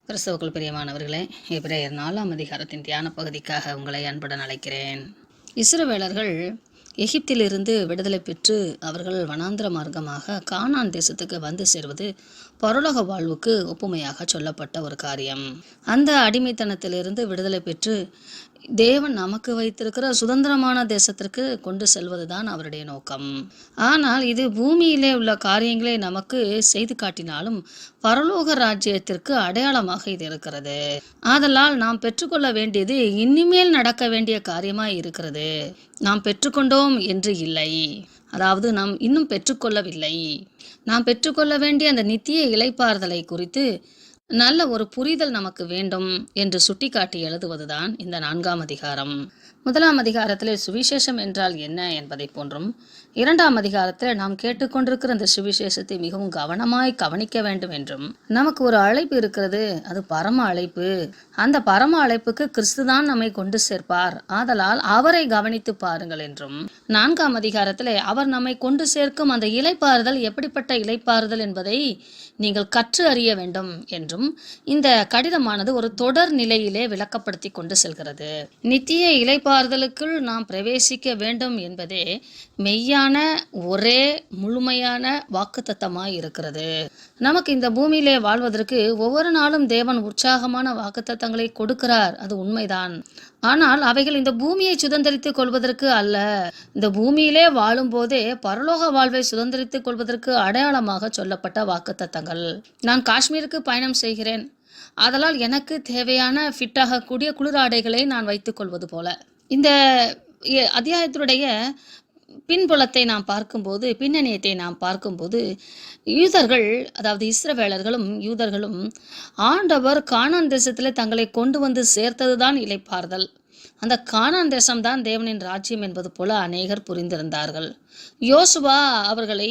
கிறிஸ்தவுக்குள் பிரியமானவர்களே, எபிரேயர் 4ஆம் அதிகாரத்தின் தியான பகுதிக்காக உங்களை அன்புடன் அழைக்கிறேன். இஸ்ரவேலர்கள் எகிப்திலிருந்து விடுதலை பெற்று அவர்கள் வனாந்திர மார்க்கமாக கானான் தேசத்துக்கு வந்து சேர்வது பரலோக வாழ்வுக்கு ஒப்புமையாக சொல்லப்பட்ட ஒரு காரியம். அந்த அடிமைத்தனத்திலிருந்து விடுதலை பெற்று தேவன் நமக்கு வைத்திருக்கிற சுதந்திரமான தேசத்திற்கு கொண்டு செல்வதுதான் அவருடைய நோக்கம். ஆனால் இது பூமியிலே உள்ள காரியங்களை நமக்கு செய்து காட்டினாலும் பரலோக ராஜ்யத்திற்கு அடையாளமாக இது இருக்கிறது. ஆதலால் நாம் பெற்றுக்கொள்ள வேண்டியது இனிமேல் நடக்க வேண்டிய காரியமாய் இருக்கிறது. நாம் பெற்றுக்கொண்டோம் என்று இல்லை, அதாவது நாம் இன்னும் பெற்றுக்கொள்ளவில்லை. நாம் பெற்றுக்கொள்ள வேண்டிய அந்த நித்திய இளைப்பாறுதலை குறித்து நல்ல ஒரு புரிதல் நமக்கு வேண்டும் என்று சுட்டிக்காட்டி எழுதுவதுதான் இந்த 4ஆம் அதிகாரம். 1ஆம் அதிகாரத்திலே சுவிசேஷம் என்றால் என்ன என்பதை போன்றும், 2ஆம் அதிகாரத்தில் நாம் கேட்டுக்கொண்டிருக்கிற அந்த சுவிசேஷத்தை மிகவும் கவனமாய் கவனிக்க வேண்டும் என்றும், நமக்கு ஒரு அழைப்பு இருக்கிறது, அது பரம அழைப்பு. அந்த பரம அழைப்புக்கு கிறிஸ்துதான் நம்மை கொண்டு சேர்ப்பார், ஆதலால் அவரை கவனித்து பாருங்கள் என்றும், 4ஆம் அதிகாரத்திலே அவர் நம்மை கொண்டு சேர்க்கும் அந்த இளைப்பாறுதல் எப்படிப்பட்ட இளைப்பாறுதல் என்பதை நீங்கள் கற்று அறிய வேண்டும் என்றும் இந்த கடிதமானது ஒரு தொடர் நிலையிலே விளக்கப்படுத்தி கொண்டு செல்கிறது. நித்திய இளைப்பாறுதலுக்குள் நாம் பிரவேசிக்க வேண்டும் என்பதே மெய்யான ஒரே முழுமையான வாக்குத்தத்தமாய் இருக்கிறது. நமக்கு இந்த பூமியிலே வாழ்வதற்கு ஒவ்வொரு நாளும் தேவன் உற்சாகமான வாக்குத்தத்தங்களை கொடுக்கிறார், அது உண்மைதான். ஆனால் அவைகள் இந்த பூமியை சுதந்திரித்துக் கொள்வதற்கு அல்ல, இந்த பூமியிலே வாழும் போதே பரலோக வாழ்வை சுதந்திரித்துக் கொள்வதற்கு அடையாளமாக சொல்லப்பட்ட வாக்குத்தத்தங்கள். நான் காஷ்மீருக்கு பயணம் செய்கிறேன், அதனால் எனக்கு தேவையான ஃபிட்டாகக்கூடிய குளிராடைகளை நான் வைத்துக் கொள்வது போல. இந்த அத்தியாயத்தினுடைய பின்புலத்தை நாம் பார்க்கும்போது, பின்னணியத்தை நாம் பார்க்கும்போது, யூதர்கள், அதாவது இஸ்ரவேலர்களும் யூதர்களும் ஆண்டவர் கானான் தேசத்தில் தங்களை கொண்டு வந்து சேர்த்ததுதான் இளைப்பாறுதல். அந்த கானான் தேசம்தான் தேவனின் ராஜ்யம் என்பது போல அநேகர் புரிந்திருந்தார்கள். யோசுவா அவர்களை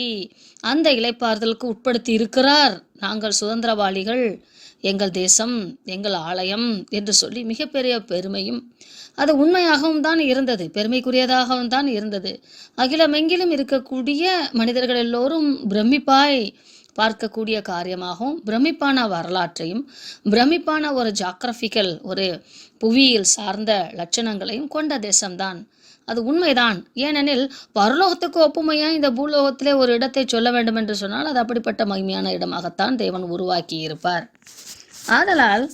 அந்த இளைப்பாறுதலுக்கு உட்படுத்தி இருக்கிறார். நாங்கள் சுதந்திரவாளிகள், எங்கள் தேசம், எங்கள் ஆலயம் என்று சொல்லி மிகப்பெரிய பெருமையும், அது உண்மையாகவும் தான் இருந்தது, பெருமைக்குரியதாகவும் தான் இருந்தது. அகிலமெங்கிலும் இருக்கக்கூடிய மனிதர்கள் எல்லோரும் பிரமிப்பாய் பார்க்கக்கூடிய காரியமாகவும், பிரமிப்பான வரலாற்றையும், பிரமிப்பான ஒரு ஜாகிரபிக்கல், ஒரு புவியியல் சார்ந்த லட்சணங்களையும் கொண்ட தேசம்தான். அது உண்மைதான். ஏனெனில் பரலோகத்துக்கு ஒப்புமையா இந்த பூலோகத்திலே ஒரு இடத்தை சொல்ல வேண்டும் என்று சொன்னால் அது அப்படிப்பட்ட மகிமையான இடமாகத்தான் தேவன் உருவாக்கி இருப்பார். ஆதலால்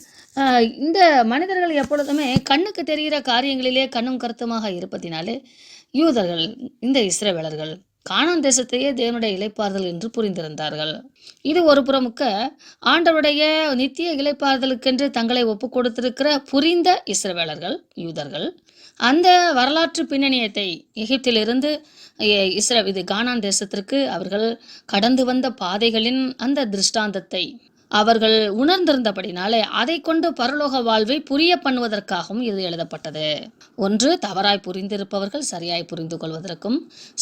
இந்த மனிதர்கள் எப்பொழுதுமே கண்ணுக்கு தெரிகிற காரியங்களிலே கண்ணும் கருத்துமாக இருப்பதினாலே யூதர்கள், இந்த இஸ்ரவேலர்கள் கானான் தேசத்தையே தேவனுடைய இளைப்பாறுதல் என்று புரிந்திருந்தார்கள். இது ஒரு புறமுக்க ஆண்டவருடைய நித்திய இளைப்பாறுதலுக்கென்று தங்களை ஒப்பு கொடுத்திருக்கிற புரிந்த இஸ்ரவேலர்கள், யூதர்கள் அந்த வரலாற்று பின்னணியத்தை, எகிப்திலிருந்து இது கானான் தேசத்திற்கு அவர்கள் கடந்து வந்த பாதைகளின் அந்த திருஷ்டாந்தத்தை அவர்கள் உணர்ந்திருந்தபடினாலே அதை கொண்டு பரலோக வாழ்வை புரிய பண்ணுவதற்காகவும் இது எழுதப்பட்டது. ஒன்று, தவறாய் புரிந்திருப்பவர்கள் சரியாய் புரிந்து கொள்வதற்கும்,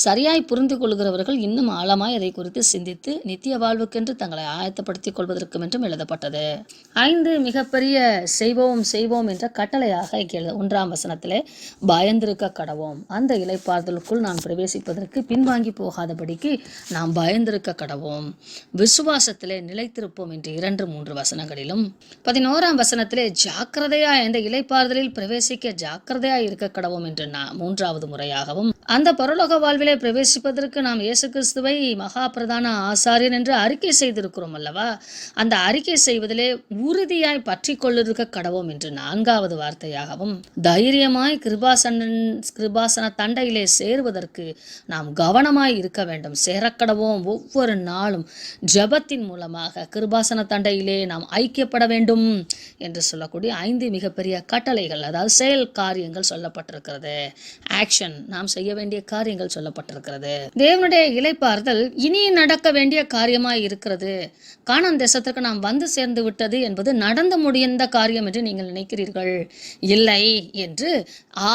சரியாய் புரிந்து கொள்கிறவர்கள் இன்னும் ஆழமாய் அதை குறித்து சிந்தித்து நித்திய வாழ்வுக்கென்று தங்களை ஆயத்தப்படுத்திக் கொள்வதற்கும் என்றும் எழுதப்பட்டது. 5, மிகப்பெரிய செய்வோம் என்ற கட்டளையாக 1ஆம் வசனத்திலே பயந்திருக்க கடவோம். அந்த இளைப்பாறுதலுக்குள் நாம் பிரவேசிப்பதற்கு பின்வாங்கி போகாதபடிக்கு நாம் பயந்திருக்க கடவோம், விசுவாசத்திலே நிலைத்திருப்போம் என்று 2-3 வசனங்களிலும், 11ஆம் வசனத்திலே ஜாக்கிரதையா இந்த இளைப்பாறுதலில் பிரவேசிக்க ஜாக்கிரதையா இருக்க கடவோம் என்று 3வது முறையாகவும், அந்த பரலோக வாழ்விலே பிரவேசிப்பதற்கு நாம் இயேசு கிறிஸ்துவை மகா பிரதான ஆசாரியன் என்று அறிக்கை செய்திருக்கிறோம் அல்லவா, அந்த அறிக்கை செய்வதிலே உறுதியாய் பற்றி கொள்ளிருக்க கடவோம் என்று 4வது வார்த்தையாகவும், தைரியமாய் கிருபாசன தண்டையிலே சேருவதற்கு நாம் கவனமாய் இருக்க வேண்டும், சேரக்கடவோம். ஒவ்வொரு நாளும் ஜெபத்தின் மூலமாக கிருபாசன தண்டையிலே நாம் ஐக்கியப்பட வேண்டும் என்று சொல்லக்கூடிய 5 மிகப்பெரிய கட்டளைகள், அதாவது செயல் காரியங்கள் சொல்லப்பட்டிருக்கிறது. ஆக்ஷன், நாம் செய்ய வேண்டிய காரியங்கள் சொல்லப்பட்டிருக்கிறது. தேவனுடைய இளைப்பாறுதல் இனி நடக்க வேண்டிய காரியமாய் இருக்கிறது. கானான் தேசத்திற்கு நாம் வந்து சேர்ந்து விட்டது என்பது நடந்து முடிந்த காரியம் என்று நீங்கள் நினைக்கிறீர்கள், இல்லை என்று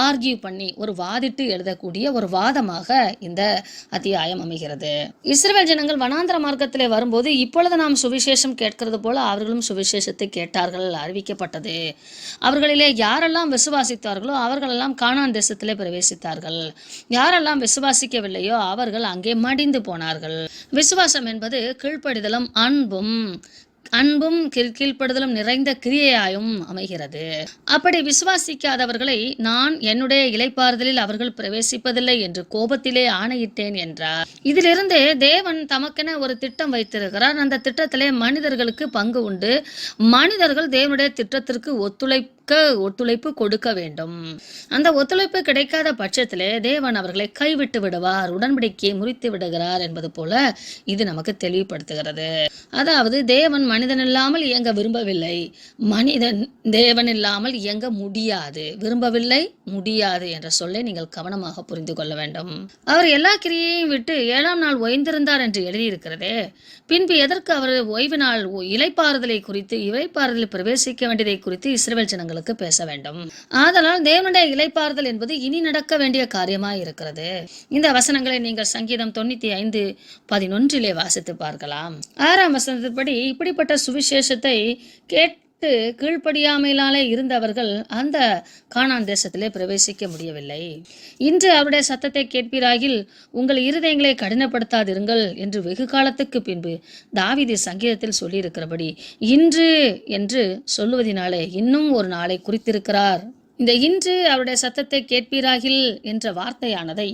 ஆர்கியூ பண்ணி ஒரு வாதிட்டு எழுதக்கூடிய ஒரு வாதமாக இந்த அத்தியாயம் அமைகிறது. இஸ்ரவேல் ஜனங்கள் வனாந்திர மார்க்கத்திலே வரும்போது, இப்பொழுது நாம் சுவிசேஷம் கேட்கிறது போல அவர்களும் சுவிசேஷத்தை கேட்டார்கள், அறிவிக்கப்பட்டது. அவர்களிலே யாரெல்லாம் விசுவாசித்தார்களோ அவர்களெல்லாம் கானான் தேசத்திலே பிரவேசித்தார்கள். யாரெல்லாம் விசுவாசிக்கவில்லையோ அவர்கள் அங்கே மடிந்து போனார்கள். விசுவாசம் என்பது கீழ்ப்படிதலும் அன்பும் அன்பும் கீழ்ப்படுதலும் நிறைந்த கிரியையாயும் அமைகிறது. அப்படி விசுவாசிக்காதவர்களை நான் என்னுடைய இளைப்பாறுதலில் அவர்கள் பிரவேசிப்பதில்லை என்று கோபத்திலே ஆணையிட்டேன் என்றார். இதிலிருந்து தேவன் தமக்கென ஒரு திட்டம் வைத்திருக்கிறார். அந்த திட்டத்திலே மனிதர்களுக்கு பங்கு உண்டு. மனிதர்கள் தேவனுடைய திட்டத்திற்கு ஒத்துழைப்பு கொடுக்க வேண்டும். அந்த ஒத்துழைப்பு கிடைக்காத பட்சத்திலே தேவன் அவர்களை கைவிட்டு விடுவார், உடன்படிக்கையை முறித்து விடுகிறார் என்பது போல இது நமக்கு தெளிவுபடுத்துகிறது. அதாவது தேவன் மனிதன் இல்லாமல் இயங்க விரும்பவில்லை, மனிதன் தேவன் இல்லாமல் இயங்க முடியாது. விரும்பவில்லை, முடியாது என்ற சொல்லை நீங்கள் கவனமாக புரிந்து கொள்ள வேண்டும். அவர் எல்லா கிரியையும் விட்டு 7ஆம் நாள் ஓய்ந்திருந்தார் என்று எழுதியிருக்கிறதே, பின்பு எதற்கு அவர் ஓய்வு நாள் இளைப்பாறுதலை குறித்து, இளைப்பாறுதலில் பிரவேசிக்க வேண்டியதை குறித்து இஸ்ரவேல் ஜனங்களுக்கு பேச வேண்டும்? ஆதலால் தேவனுடைய இளைப்பாறுதல் என்பது இனி நடக்க வேண்டிய காரியமாய் இருக்கிறது. இந்த வசனங்களை நீங்கள் சங்கீதம் 95:11 வாசித்து பார்க்கலாம். 6ஆம் வசனத்தின்படி இப்படிப்பட்ட சுவிசேஷத்தை கேட்டு கீழ்ப்படியாமையினாலே இருந்தவர்கள் அந்த கானான் தேசத்திலே பிரவேசிக்க முடியவில்லை. இன்று அவருடைய சத்தத்தை கேட்பீராகில் உங்கள் இருதயங்களை கடினப்படுத்தாதிருங்கள் என்று வெகு காலத்துக்கு பின்பு தாவீது சங்கீதத்தில் சொல்லியிருக்கிறபடி இன்று என்று சொல்லுவதினாலே இன்னும் ஒரு நாளை குறித்திருக்கிறார். இந்த இன்று அவருடைய சத்தத்தை கேட்பீராகில் என்ற வார்த்தையானதை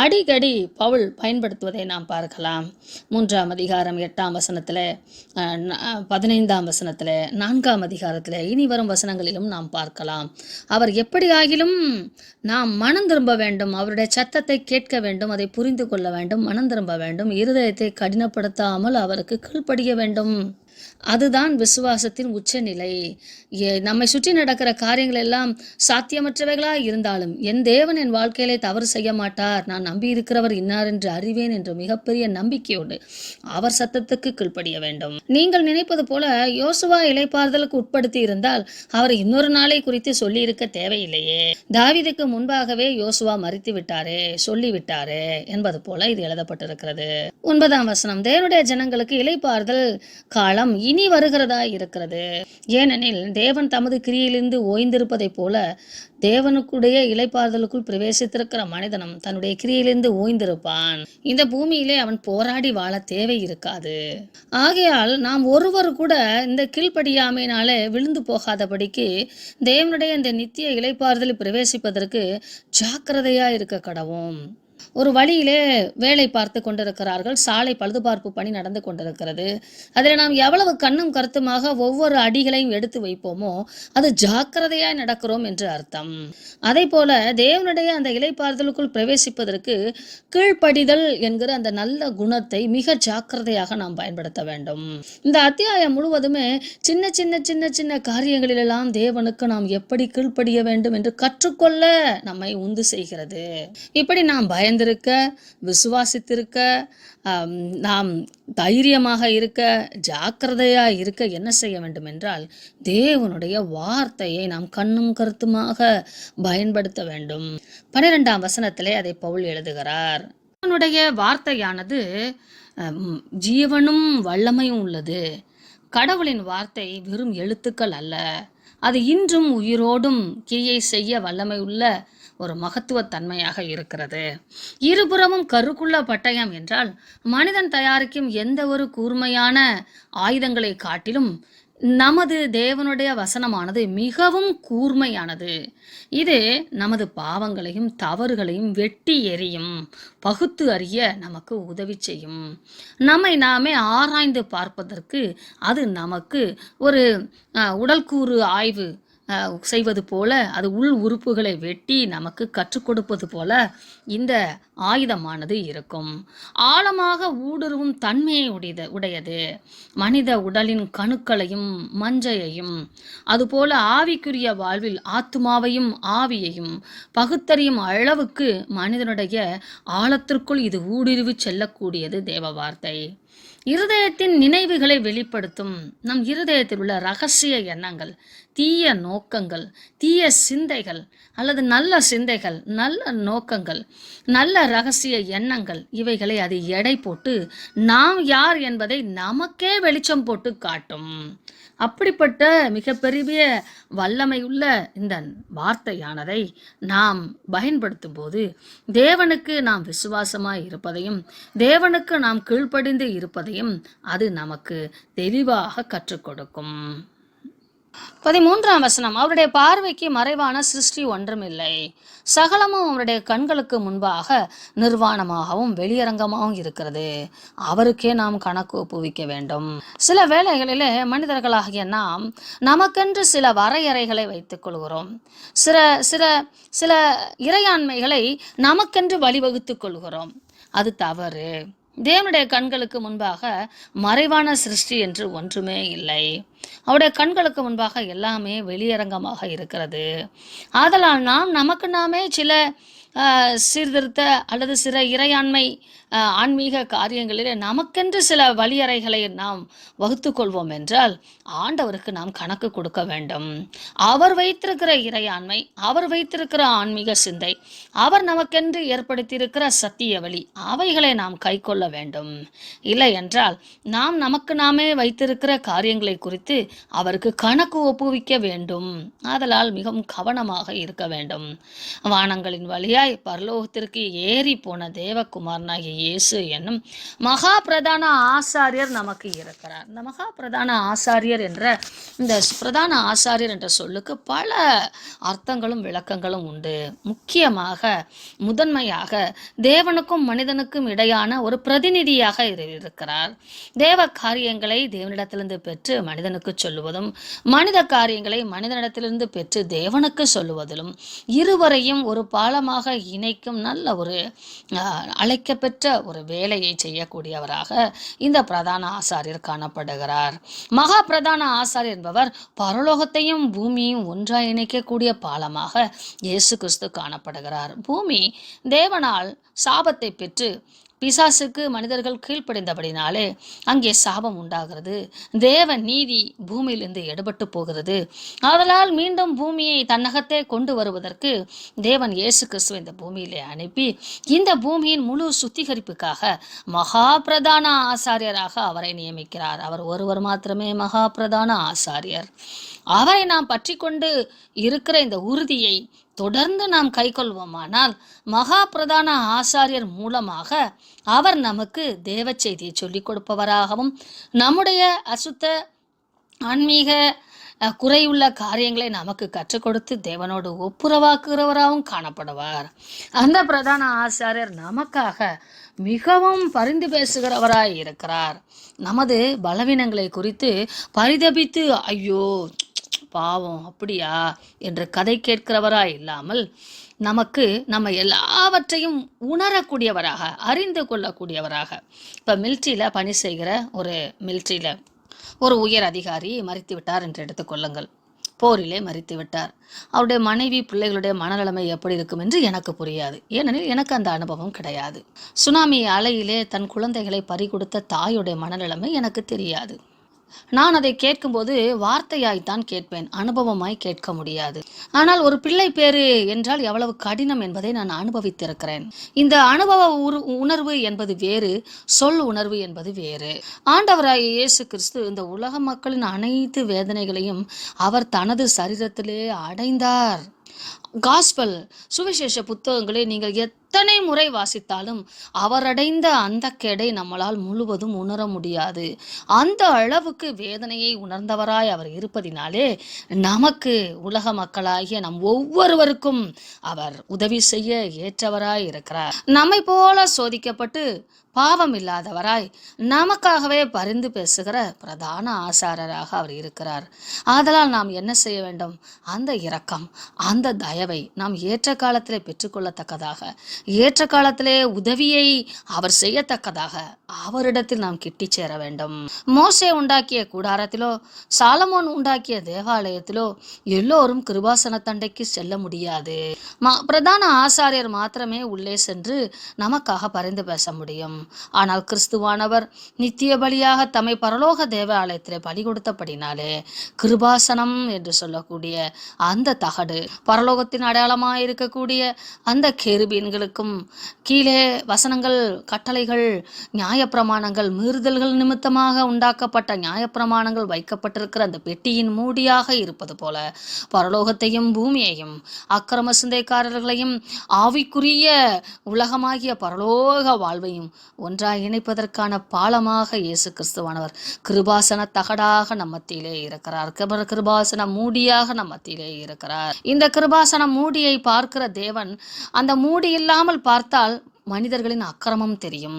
அடிக்கடி பவுல் பயன்படுத்துவதை நாம் பார்க்கலாம். 3ஆம் அதிகாரம் 8ஆம் வசனத்தில், 15ஆம் வசனத்தில், 4ஆம் அதிகாரத்தில், இனி வரும் வசனங்களிலும் நாம் பார்க்கலாம். அவர் எப்படியாகிலும் நாம் மனம் திரும்ப வேண்டும், அவருடைய சத்தத்தை கேட்க வேண்டும், அதை புரிந்து கொள்ள வேண்டும், மனம் திரும்ப வேண்டும், இருதயத்தை கடினப்படுத்தாமல் அவருக்கு கீழ்ப்படிய வேண்டும். அதுதான் விசுவாசத்தின் உச்சநிலை. நம்மை சுற்றி நடக்கிற காரியங்கள் எல்லாம் சாத்தியமற்றவைகளாக இருந்தாலும் என் தேவன் என் வாழ்க்கையிலே தவறு செய்ய மாட்டார், நான் நம்பி இருக்கிறவர் இன்னார் என்று அறிவேன் என்ற மிகப்பெரிய நம்பிக்கையோடு அவர் சத்தத்துக்கு கீழ்ப்படிய வேண்டும். நீங்கள் நினைப்பது போல யோசுவா இளைப்பாறுதலுக்கு உட்படுத்தி இருந்தால் அவர் இன்னொரு நாளை குறித்து சொல்லி இருக்க தேவையில்லையே. தாவீதுக்கு முன்பாகவே யோசுவா மரித்து விட்டாரே, சொல்லிவிட்டாரே என்பது போல இது எழுதப்பட்டிருக்கிறது. 9ஆம் வசனம், தேவனுடைய ஜனங்களுக்கு இளைப்பாறுதல் காலம் இனி வருகிறதா இருக்கிறது. ஏனெனில் தேவன் தமது கிரியிலிருந்து ஓய்ந்திருப்பதை போல தேவனுக்குடைய இளைப்பாறுதலுக்குள் பிரவேசித்திருக்கிற மனிதனும் தன்னுடைய கிரியிலிருந்து ஓய்ந்திருப்பான். இந்த பூமியிலே அவன் போராடி வாழ தேவை இருக்காது. ஆகையால் நாம் ஒருவர் கூட இந்த கீழ்ப்படியாமையினாலே விழுந்து போகாதபடிக்கு தேவனுடைய இந்த நித்திய இளைப்பாறுதலில் பிரவேசிப்பதற்கு ஜாக்கிரதையா இருக்க கடவோம். ஒரு வழியிலே வேலை பார்த்து கொண்டிருக்கிறார்கள். சாலை பழுதுபார்ப்பு பணி நடந்து கொண்டிருக்கிறது. அதில் நாம் எவ்வளவு கண்ணும் கருத்துமாக ஒவ்வொரு அடிகளையும் எடுத்து வைப்போமோ அது ஜாக்கிரதையாய் நடக்கிறோம் என்று அர்த்தம். அதே போல தேவனுடைய அந்த இளைப்பாறுதலுக்குள் பிரவேசிப்பதற்கு கீழ்ப்படிதல் என்கிற அந்த நல்ல குணத்தை மிக ஜாக்கிரதையாக நாம் பயன்படுத்த வேண்டும். இந்த அத்தியாயம் முழுவதுமே சின்ன சின்ன சின்ன சின்ன காரியங்களிலெல்லாம் தேவனுக்கு நாம் எப்படி கீழ்ப்படிய வேண்டும் என்று கற்றுக்கொள்ள நம்மை உந்து செய்கிறது. இப்படி நாம் பயந்திருக்க, விசுவாசித்திருக்க, நாம் தைரியமாக இருக்க, ஜாக்கிரதையா இருக்க என்ன செய்ய வேண்டும் என்றால் தேவனுடைய வார்த்தையை நாம் கண்ணும் கருத்துமாக பயன்படுத்த வேண்டும். 12ஆம் வசனத்திலே அதை பவுல் எழுதுகிறார். தேவனுடைய வார்த்தையானது ஜீவனும் வல்லமையும் உள்ளது. கடவுளின் வார்த்தை வெறும் எழுத்துக்கள் அல்ல, அது இன்றும் உயிரோடும் கிரியை செய்ய வல்லமை உள்ள ஒரு மகத்துவ தன்மையாக இருக்கிறது. இருபுறமும் கருக்குள்ள பட்டயம் என்றால் மனிதன் தயாரிக்கும் எந்த ஒரு கூர்மையான ஆயுதங்களை காட்டிலும் நமது தேவனுடைய வசனமானது மிகவும் கூர்மையானது. இது நமது பாவங்களையும் தவறுகளையும் வெட்டி எறியும், பகுத்து அறிய நமக்கு உதவி செய்யும். நம்மை நாமே ஆராய்ந்து பார்ப்பதற்கு அது நமக்கு ஒரு உடல்கூறு ஆய்வு செய்வது போல, அது உள் உறுப்புகளை வெட்டி நமக்கு கற்றுக் கொடுப்பது போல இந்த ஆயுதமானது இருக்கும். ஆழமாக ஊடுருவும் தன்மையை உடையது. மனித உடலின் கணுக்களையும் மஞ்சையையும் அதுபோல ஆவிக்குரிய வாழ்வில் ஆத்துமாவையும் ஆவியையும் பகுத்தறியும் அளவுக்கு மனிதனுடைய ஆழத்திற்குள் இது ஊடுருவி செல்லக்கூடியது தேவ வார்த்தை. இருதயத்தின் நினைவுகளை வெளிப்படுத்தும். நம் இருதயத்தில் உள்ள ரகசிய எண்ணங்கள், தீய நோக்கங்கள், தீய சிந்தைகள் அல்லது நல்ல சிந்தைகள், நல்ல நோக்கங்கள், நல்ல ரகசிய எண்ணங்கள், இவைகளை அது எடை போட்டு நாம் யார் என்பதை நமக்கே வெளிச்சம் போட்டு காட்டும். அப்படிப்பட்ட மிகப்பெரிய வல்லமையுள்ள இந்த வார்த்தையானதை நாம் பயன்படுத்தும் போது தேவனுக்கு நாம் விசுவாசமாய் இருப்பதையும் தேவனுக்கு நாம் கீழ்ப்படிந்து இருப்பதையும் அது நமக்கு தெளிவாக கற்றுக் கொடுக்கும். 13ஆம் வசனம், அவருடைய பார்வைக்கு மறைவான சிருஷ்டி ஒன்றுமில்லை, சகலமும் அவருடைய கண்களுக்கு முன்பாக நிர்வாணமாகவும் வெளியரங்கமாகவும் இருக்கிறது, அவருக்கே நாம் கணக்கு ஒப்புவிக்க வேண்டும். சில வேளைகளிலே மனிதர்களாகிய நாம் நமக்கென்று சில வரையறைகளை வைத்துக் கொள்கிறோம். சில சில சில இறையாண்மைகளை நமக்கென்று வழிவகுத்துக் கொள்கிறோம். அது தவறு. தேவனுடைய கண்களுக்கு முன்பாக மறைவான சிருஷ்டி என்று ஒன்றுமே இல்லை. அவருடைய கண்களுக்கு முன்பாக எல்லாமே வெளியரங்கமாக இருக்கிறது. ஆதலால் நாம் நமக்கு நாமே சில சீர்திருத்த அல்லது சில இறையாண்மை ஆன்மீக காரியங்களிலே நமக்கென்று சில வழியறைகளை நாம் வகுத்து கொள்வோம் என்றால் ஆண்டவருக்கு நாம் கணக்கு கொடுக்க வேண்டும். அவர் வைத்திருக்கிற இறையாண்மை, அவர் வைத்திருக்கிற ஆன்மீக சிந்தை, அவர் நமக்கென்று ஏற்படுத்தியிருக்கிற சத்திய வழி, அவைகளை நாம் கை கொள்ள வேண்டும். இல்லை என்றால் நாம் நமக்கு நாமே வைத்திருக்கிற காரியங்களை குறித்து அவருக்கு கணக்கு ஒப்புவிக்க வேண்டும். ஆதலால் மிகவும் கவனமாக இருக்க வேண்டும். வானங்களின் வழியாய் பரலோகத்திற்கு ஏறி போன தேவகுமாரனாகிய இயேசு என்னும் மகா பிரதான ஆசாரியர் நமக்கு இருக்கிறார். இந்த மகா பிரதான ஆசாரியர் என்ற இந்த பிரதான ஆசாரியர் என்ற சொல்லுக்கு பல அர்த்தங்களும் விளக்கங்களும் உண்டு. முக்கியமாக முதன்மையாக தேவனுக்கும் மனிதனுக்கும் இடையான ஒரு பிரதிநிதியாக இருக்கிறார். தேவ காரியங்களை தேவனிடத்திலிருந்து பெற்று மனிதனுக்கு சொல்லுவதும், மனித காரியங்களை மனிதனிடத்திலிருந்து பெற்று தேவனுக்கு சொல்லுவதிலும் இருவரையும் ஒரு பாலமாக இணைக்கும் நல்ல ஒரு அழைக்கப்பெற்ற ஒரு வேலையை செய்யக்கூடியவராக இந்த பிரதான ஆசாரியர் காணப்படுகிறார். மகா பிரதான ஆசாரியர் என்பவர் பரலோகத்தையும் பூமியையும் ஒன்றாய் இணைக்கக்கூடிய பாலமாக இயேசு கிறிஸ்து காணப்படுகிறார். பூமி தேவனால் சாபத்தை பெற்று பிசாசுக்கு மனிதர்கள் கீழ்ப்படிந்தபடினாலே அங்கே சாபம் உண்டாகிறது. தேவ நீதி பூமியிலிருந்து எடுபட்டு போகிறது. ஆதலால் மீண்டும் பூமியை தன்னகத்தே கொண்டு வருவதற்கு தேவன் இயேசு கிறிஸ்துவை இந்த பூமியிலே அனுப்பி இந்த பூமியின் முழு சுத்திகரிப்புக்காக மகா பிரதான ஆசாரியராக அவரை நியமிக்கிறார். அவர் ஒருவர் மாத்திரமே மகா பிரதான ஆசாரியர். அவரை நாம் பற்றி கொண்டு இருக்கிற இந்த உறுதியை தொடர்ந்து நாம் கை கொள்வோமானால் மகா பிரதான ஆசாரியர் மூலமாக அவர் நமக்கு தேவ செய்தியை சொல்லிக் கொடுப்பவராகவும் நம்முடைய அசுத்த ஆன்மீக குறையுள்ள காரியங்களை நமக்கு கற்றுக் கொடுத்து தேவனோடு ஒப்புரவாக்குகிறவராகவும் காணப்படுவார். அந்த பிரதான ஆசாரியர் நமக்காக மிகவும் பரிந்து பேசுகிறவராய் இருக்கிறார். நமது பலவீனங்களை குறித்து பரிதபித்து ஐயோ பாவம் அப்படியா என்று கதை கேட்கிறவராய் இல்லாமல் நமக்கு நம்ம எல்லாவற்றையும் உணரக்கூடியவராக, அறிந்து கொள்ளக்கூடியவராக. இப்போ மிலிட்ரியில் பணி செய்கிற ஒரு உயர் அதிகாரி மரித்து விட்டார் என்று எடுத்துக்கொள்ளுங்கள். போரிலே மரித்து விட்டார். அவருடைய மனைவி பிள்ளைகளுடைய மனநிலைமை எப்படி இருக்கும் என்று எனக்கு புரியாது. ஏனெனில் எனக்கு அந்த அனுபவம் கிடையாது. சுனாமி அலையிலே தன் குழந்தைகளை பறிகொடுத்த தாயுடைய மனநிலைமை எனக்கு தெரியாது. நான் அதை கேட்கும்போது வார்த்தையாய்த்தான் கேட்பேன், அனுபவமாய் கேட்க முடியாது. ஆனால் ஒரு பிள்ளை பேரு என்றால் எவ்வளவு கடினம் என்பதை நான் அனுபவித்திருக்கிறேன். இந்த அனுபவ உணர்வு என்பது வேறு, சொல் உணர்வு என்பது வேறு. ஆண்டவராகிய இயேசு கிறிஸ்து இந்த உலக மக்களின் அனைத்து வேதனைகளையும் அவர் தனது சரீரத்திலே அடைந்தார். காஸ்பல் சுவிசேஷ புத்தகங்களை நீங்கள் எத்தனை முறை வாசித்தாலும் அவர் அடைந்த அந்த கேடை நம்மளால் முழுவதும் உணர முடியாது. அந்த அளவுக்கு வேதனையை உணர்ந்தவராய் அவர் இருப்பதினாலே நமக்கு உலக மக்களாகிய நம் ஒவ்வொருவருக்கும் அவர் உதவி செய்ய ஏற்றவராய் இருக்கிறார். நம்மை போல சோதிக்கப்பட்டு பாவம் இல்லாதவராய் நமக்காகவே பரிந்து பேசுகிற பிரதான ஆசாரராக அவர் இருக்கிறார். ஆதலால் நாம் என்ன செய்ய வேண்டும்? அந்த இரக்கம், அந்த தயவை நாம் ஏற்ற காலத்திலே பெற்றுக்கொள்ளத்தக்கதாக, ஏற்ற காலத்திலே உதவியை அவர் செய்யத்தக்கதாக அவரிடத்தில் நாம் கிட்டி சேர வேண்டும். மோசே உண்டாக்கிய கூடாரத்திலோ சாலமோன் உண்டாக்கிய தேவாலயத்திலோ எல்லோரும் கிருபாசன தண்டைக்கு செல்ல முடியாது. பிரதான ஆசாரியர் மாத்திரமே உள்ளே சென்று நமக்காக பரிந்து பேச முடியும். ஆனால் கிறிஸ்துவானவர் நித்திய பலியாக தம்மை பரலோக தேவாலயத்திலே பலி கொடுத்தபடினாலே கிருபாசனம் என்று சொல்லக்கூடிய அந்த தகடு, பரலோகத்தின் அடையாளமாக இருக்கக்கூடிய அந்த கேருபீன்களுக்கும் கீழே வசனங்கள், கட்டளைகள், நியாயப்பிரமாணங்கள், மீறுதல்கள் நிமித்தமாக உண்டாக்கப்பட்ட நியாயப்பிரமாணங்கள் வைக்கப்பட்டிருக்கிற அந்த பெட்டியின் மூடியாக இருப்பது போல பரலோகத்தையும் பூமியையும் அக்கிரம சிந்தைக்காரர்களையும் ஆவிக்குரிய உலகமாகிய பரலோக வாழ்வையும் ஒன்றாய் இணைப்பதற்கான பாலமாக இயேசு கிறிஸ்துவானவர் கிருபாசன தகடாக நம் மத்தியிலே இருக்கிறார். கிருபாசன மூடியாக நம் மத்தியிலே இருக்கிறார். இந்த கிருபாசன மூடியை பார்க்கிற தேவன் அந்த மூடி இல்லாமல் பார்த்தால் மனிதர்களின் அக்கிரமம் தெரியும்.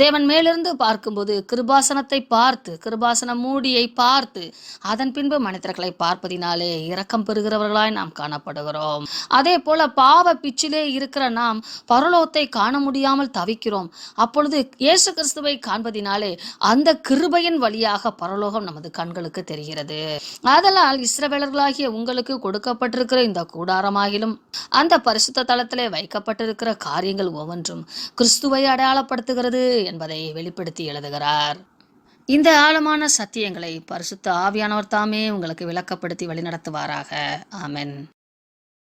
தேவன் மேலிருந்து பார்க்கும்போது கிருபாசனத்தை பார்த்து, கிருபாசன மூடியை பார்த்து, அதன் பின்பு மனிதர்களை பார்ப்பதினாலே இரக்கம் பெறுகிறவர்களாய் நாம் காணப்படுகிறோம். அதே போல பாவ பிச்சிலே இருக்கிற நாம் பரலோகத்தை காண முடியாமல் தவிக்கிறோம். அப்பொழுது இயேசு கிறிஸ்துவை காண்பதினாலே அந்த கிருபையின் வழியாக பரலோகம் நமது கண்களுக்கு தெரிகிறது. ஆதலால் இஸ்ரவேலர்களாகிய உங்களுக்கு கொடுக்கப்பட்டிருக்கிற இந்த கூடாரமாகிலும் அந்த பரிசுத்த தலத்திலே வைக்கப்பட்டிருக்கிற காரியங்கள் ஒவ்வொன்றும் கிறிஸ்துவை அடையாளப்படுத்துகிறது என்பதை வெளிப்படுத்தி எழுதுகிறார். இந்த ஆழமான சத்தியங்களை பரிசுத்த ஆவியானவர் தாமே உங்களுக்கு விளக்கப்படுத்தி வழிநடத்துவாராக. ஆமென்.